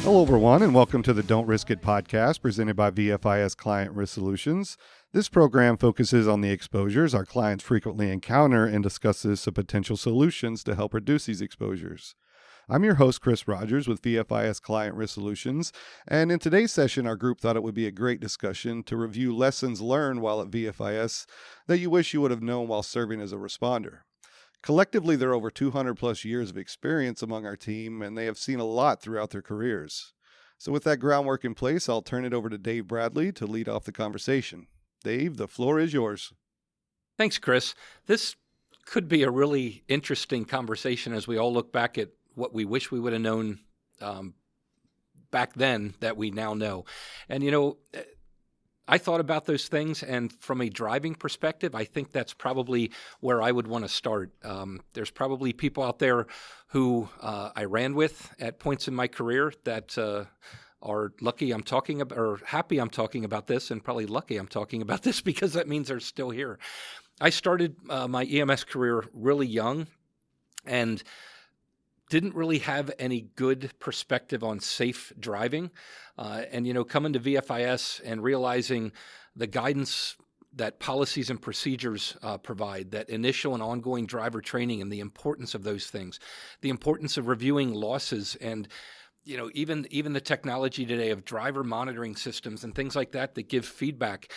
Hello, everyone, and welcome to the Don't Risk It podcast presented by VFIS Client Risk Solutions. This program focuses on the exposures our clients frequently encounter and discusses some potential solutions to help reduce these exposures. I'm your host, Chris Rogers with VFIS Client Risk Solutions, and in today's session, our group thought it would be a great discussion to review lessons learned while at VFIS that you wish you would have known while serving as a responder. Collectively, there are over 200 plus years of experience among our team, and they have seen a lot throughout their careers. So with that groundwork in place, I'll turn it over to Dave Bradley to lead off the conversation. Dave, the floor is yours. Thanks, Chris. This could be a really interesting conversation as we all look back at what we wish we would have known back then that we now know. And, I thought about those things, and from a driving perspective, I think that's probably where I would want to start. There's probably people out there who I ran with at points in my career that are lucky I'm talking about, or happy I'm talking about this, and probably lucky I'm talking about this because that means they're still here. I started my EMS career really young and didn't really have any good perspective on safe driving. Coming to VFIS and realizing the guidance that policies and procedures provide, that initial and ongoing driver training and the importance of those things, the importance of reviewing losses and even the technology today of driver monitoring systems and things like that give feedback.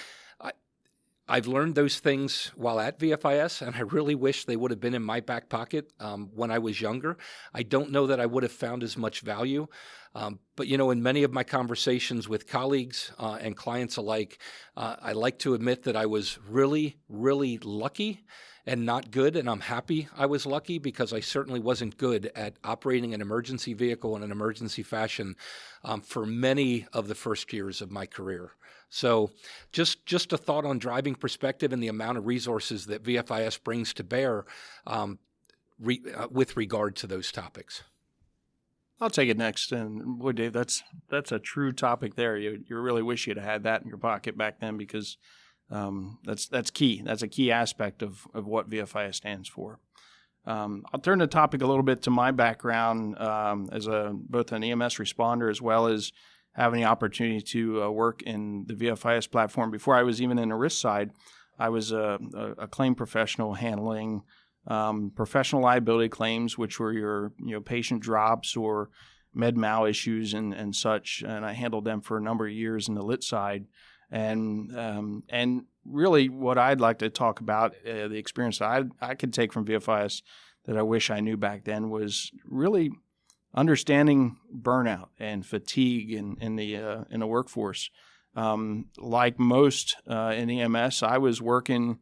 I've learned those things while at VFIS, and I really wish they would have been in my back pocket when I was younger. I don't know that I would have found as much value. But in many of my conversations with colleagues and clients alike, I like to admit that I was really, really lucky and not good. And I'm happy I was lucky because I certainly wasn't good at operating an emergency vehicle in an emergency fashion for many of the first years of my career. So just a thought on driving perspective and the amount of resources that VFIS brings to bear with regard to those topics. I'll take it next. And boy, Dave, that's a true topic there. You really wish you'd had that in your pocket back then because that's key. That's a key aspect of what VFIS stands for. I'll turn the topic a little bit to my background as both an EMS responder as well as having the opportunity to work in the VFIS platform. Before I was even in the risk side, I was a claim professional handling professional liability claims, which were your patient drops or med mal issues and such. And I handled them for a number of years in the lit side. And really what I'd like to talk about, the experience that I could take from VFIS that I wish I knew back then was really understanding burnout and fatigue in the workforce. Like most in EMS, I was working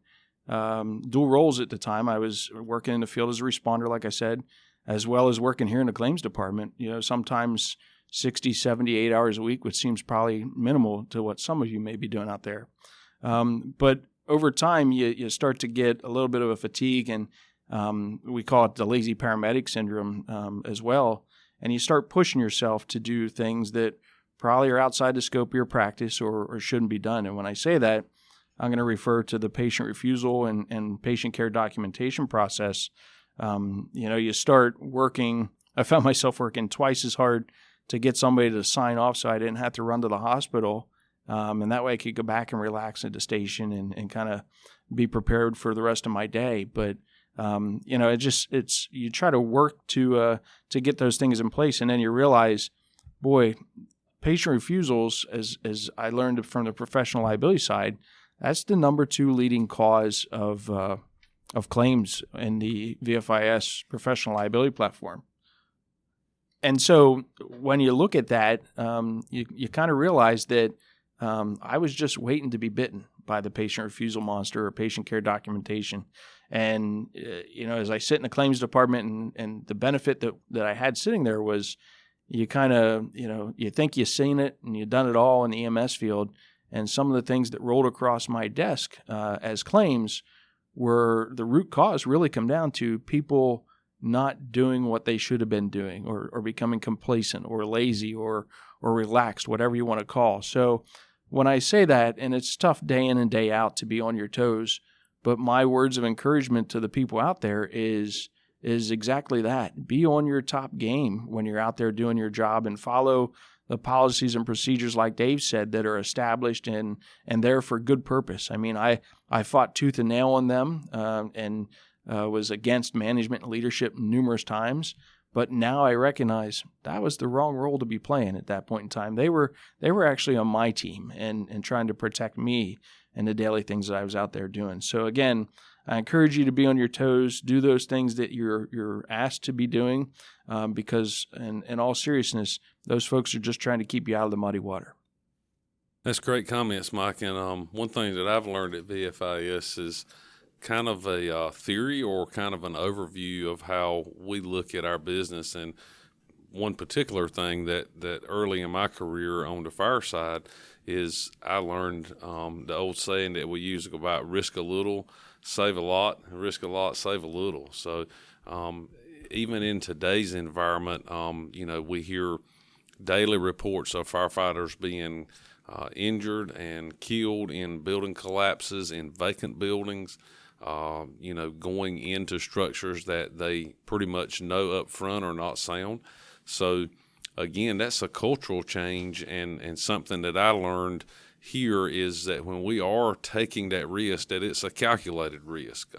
dual roles at the time. I was working in the field as a responder, like I said, as well as working here in the claims department. Sometimes 60, 70, 8 hours a week, which seems probably minimal to what some of you may be doing out there. But over time, you start to get a little bit of a fatigue, and we call it the lazy paramedic syndrome as well. And you start pushing yourself to do things that probably are outside the scope of your practice or shouldn't be done. And when I say that, I'm going to refer to the patient refusal and patient care documentation process. You start working. I found myself working twice as hard to get somebody to sign off so I didn't have to run to the hospital. And that way I could go back and relax at the station and kind of be prepared for the rest of my day. But you try to work to get those things in place, and then you realize, boy, patient refusals, as I learned from the professional liability side, that's the number 2 leading cause of claims in the VFIS professional liability platform. And so when you look at that, you kind of realize that I was just waiting to be bitten by the patient refusal monster or patient care documentation. And, as I sit in the claims department and the benefit that I had sitting there was you kind of, you think you've seen it and you've done it all in the EMS field. And some of the things that rolled across my desk as claims were the root cause really come down to people not doing what they should have been doing or becoming complacent or lazy or relaxed, whatever you want to call. So when I say that, and it's tough day in and day out to be on your toes, but my words of encouragement to the people out there is exactly that. Be on your top game when you're out there doing your job and follow the policies and procedures, like Dave said, that are established and there for good purpose. I mean, I fought tooth and nail on them and was against management and leadership numerous times. But now I recognize that was the wrong role to be playing at that point in time. They were actually on my team and trying to protect me and the daily things that I was out there doing. So again, I encourage you to be on your toes, do those things that you're asked to be doing, because in all seriousness, those folks are just trying to keep you out of the muddy water. That's great comments, Mike. And one thing that I've learned at VFIS is kind of a theory or kind of an overview of how we look at our business. And one particular thing that early in my career on the fire side is I learned the old saying that we use about risk a little, save a lot, risk a lot, save a little. So even in today's environment, we hear daily reports of firefighters being injured and killed in building collapses, in vacant buildings, going into structures that they pretty much know up front are not sound. So again, that's a cultural change, and something that I learned here is that when we are taking that risk, that it's a calculated risk,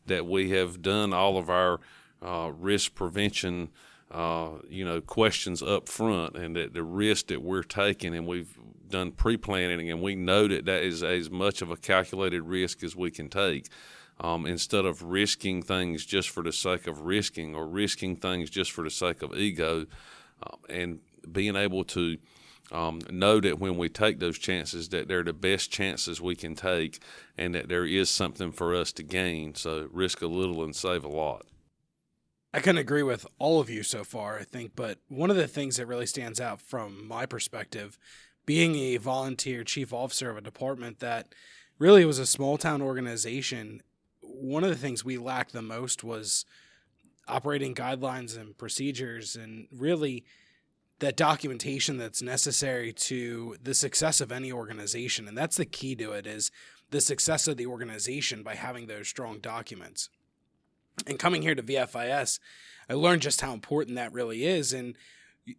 that we have done all of our risk prevention questions up front, and that the risk that we're taking, and we've done pre-planning, and we know that is as much of a calculated risk as we can take, instead of risking things just for the sake of risking, or risking things just for the sake of ego, and being able to know that when we take those chances, that they're the best chances we can take, and that there is something for us to gain. So risk a little and save a lot. I couldn't agree with all of you so far, I think, but one of the things that really stands out from my perspective, being a volunteer chief officer of a department that really was a small town organization, one of the things we lacked the most was operating guidelines and procedures, and really that documentation that's necessary to the success of any organization. And that's the key to it, is the success of the organization by having those strong documents. And coming here to VFIS, I learned just how important that really is. And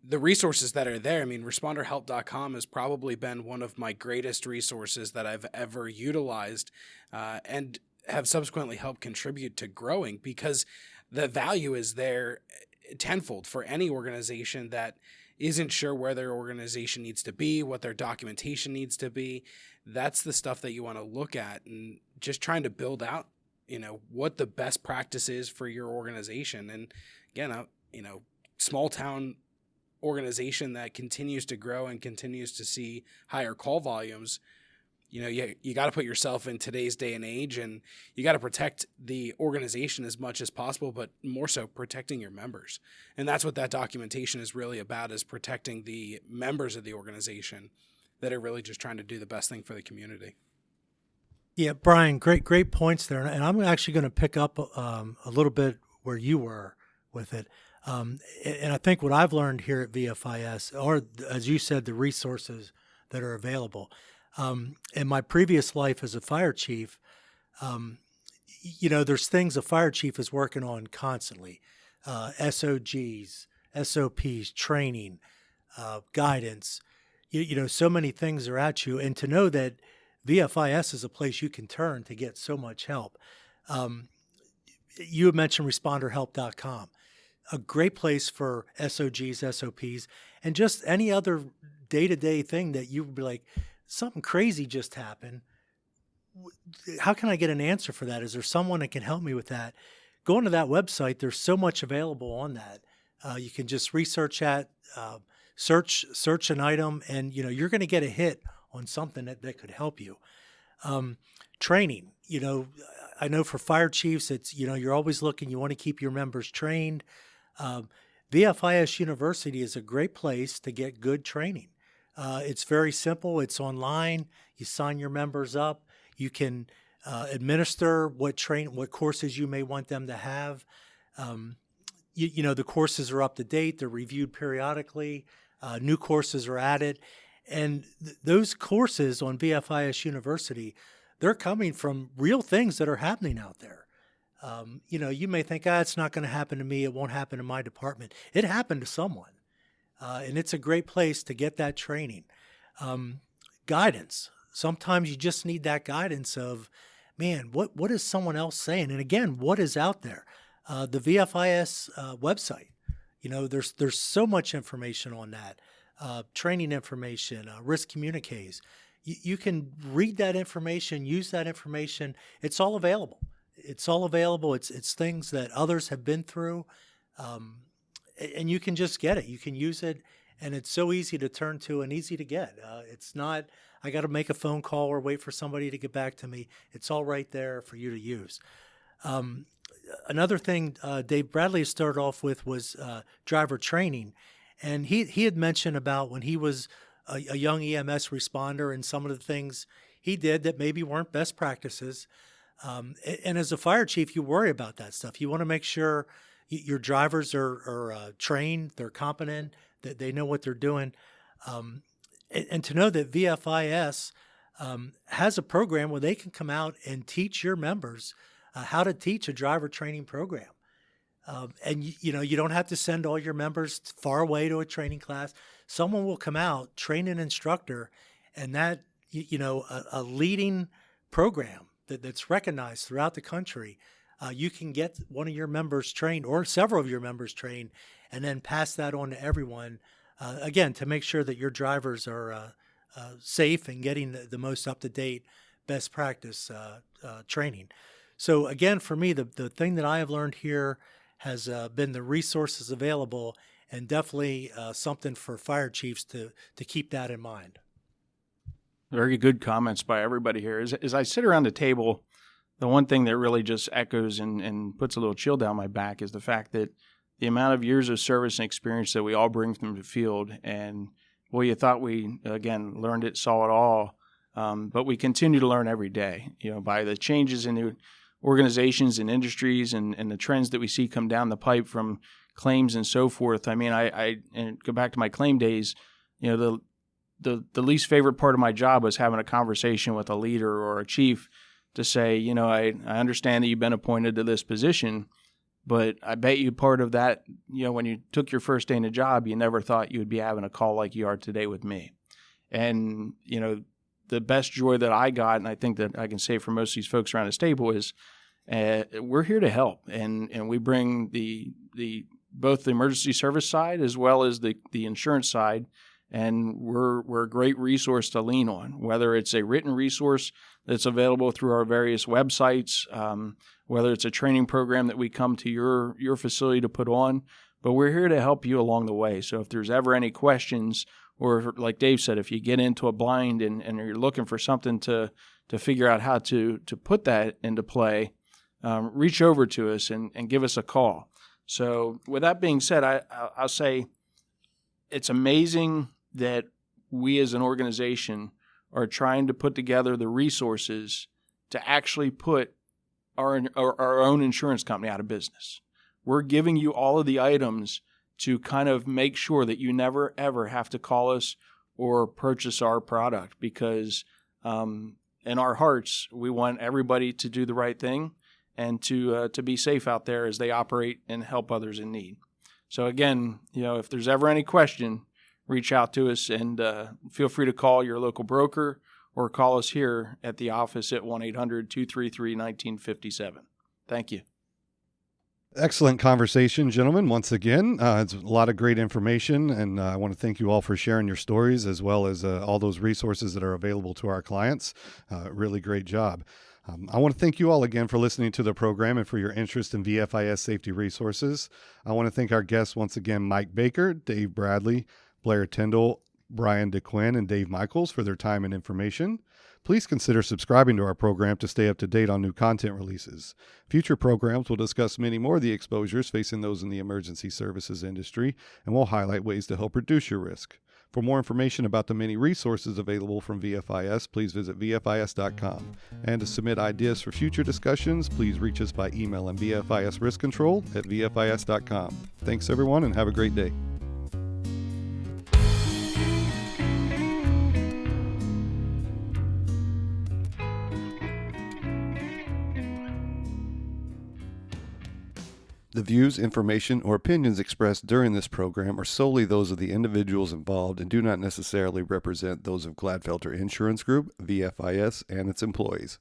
the resources that are there, I mean, responderhelp.com has probably been one of my greatest resources that I've ever utilized, and have subsequently helped contribute to growing, because the value is there tenfold for any organization that isn't sure where their organization needs to be, what their documentation needs to be. That's the stuff that you want to look at, and just trying to build out, what the best practice is for your organization. And again, small town organization that continues to grow and continues to see higher call volumes, you got to put yourself in today's day and age, and you got to protect the organization as much as possible, but more so protecting your members. And that's what that documentation is really about, is protecting the members of the organization that are really just trying to do the best thing for the community. Yeah, Brian, great points there. And I'm actually going to pick up a little bit where you were with it. And I think what I've learned here at VFIS, or as you said, the resources that are available. In my previous life as a fire chief, there's things a fire chief is working on constantly. SOGs, SOPs, training, guidance, so many things are at you. And to know that VFIS is a place you can turn to get so much help. You had mentioned responderhelp.com, a great place for SOGs, SOPs, and just any other day-to-day thing that you would be like, something crazy just happened. How can I get an answer for that? Is there someone that can help me with that? Going to that website, there's so much available on that. You can just research that, search an item, and you're going to get a hit on something that could help you. Training, I know for fire chiefs, it's, you're always looking, you want to keep your members trained. VFIS University is a great place to get good training. It's very simple. It's online. You sign your members up. You can administer what courses you may want them to have. The courses are up to date. They're reviewed periodically. New courses are added. And those courses on VFIS University, they're coming from real things that are happening out there. You may think, it's not going to happen to me. It won't happen in my department. It happened to someone. and it's a great place to get that training. Guidance. Sometimes you just need that guidance of, man, what is someone else saying? And again, what is out there? The VFIS website. There's so much information on that. Training information, risk communiques. You can read that information, use that information. It's all available. It's things that others have been through, and you can just get it. You can use it, and it's so easy to turn to and easy to get. It's not, I got to make a phone call or wait for somebody to get back to me. It's all right there for you to use. Another thing Dave Bradley started off with was driver training. And he had mentioned about when he was a young EMS responder and some of the things he did that maybe weren't best practices. And as a fire chief, you worry about that stuff. You want to make sure your drivers are trained, they're competent, that they know what they're doing. And to know that VFIS has a program where they can come out and teach your members how to teach a driver training program. And you don't have to send all your members far away to a training class. Someone will come out, train an instructor, and that, a leading program that's recognized throughout the country. You can get one of your members trained or several of your members trained and then pass that on to everyone, again, to make sure that your drivers are safe and getting the most up-to-date best practice training. So again, for me, the thing that I have learned here has been the resources available, and definitely something for fire chiefs to keep that in mind. Very good comments by everybody here. As I sit around the table, the one thing that really just echoes and puts a little chill down my back is the fact that the amount of years of service and experience that we all bring from the field, and you thought we, again, learned it, saw it all, but we continue to learn every day, by the changes in the organizations and industries and the trends that we see come down the pipe from claims and so forth. I mean, I go back to my claim days, the least favorite part of my job was having a conversation with a leader or a chief to say, I understand that you've been appointed to this position, but I bet you part of that, when you took your first day in a job, you never thought you would be having a call like you are today with me. And, the best joy that I got, and I think that I can say for most of these folks around this table, is we're here to help, and we bring the both the emergency service side as well as the insurance side, and we're a great resource to lean on, whether it's a written resource that's available through our various websites, whether it's a training program that we come to your facility to put on, but we're here to help you along the way. So if there's ever any questions, or like Dave said, if you get into a bind and you're looking for something to figure out how to put that into play, reach over to us and give us a call. So with that being said, I'll say it's amazing that we as an organization are trying to put together the resources to actually put our own insurance company out of business. We're giving you all of the items to kind of make sure that you never, ever have to call us or purchase our product, because in our hearts, we want everybody to do the right thing and to be safe out there as they operate and help others in need. So again, if there's ever any question, reach out to us, and feel free to call your local broker or call us here at the office at 1-800-233-1957. Thank you. Excellent conversation, gentlemen. Once again, it's a lot of great information, and I want to thank you all for sharing your stories as well as all those resources that are available to our clients. Really great job. I want to thank you all again for listening to the program and for your interest in VFIS safety resources. I want to thank our guests once again, Mike Baker, Dave Bradley, Blair Tyndall, Brian DeQuinn, and Dave Michaels for their time and information. Please consider subscribing to our program to stay up to date on new content releases. Future programs will discuss many more of the exposures facing those in the emergency services industry, and will highlight ways to help reduce your risk. For more information about the many resources available from VFIS, please visit VFIS.com. And to submit ideas for future discussions, please reach us by email at VFISriskcontrol@VFIS.com. Thanks, everyone, and have a great day. The views, information, or opinions expressed during this program are solely those of the individuals involved and do not necessarily represent those of Gladfelter Insurance Group, VFIS, and its employees.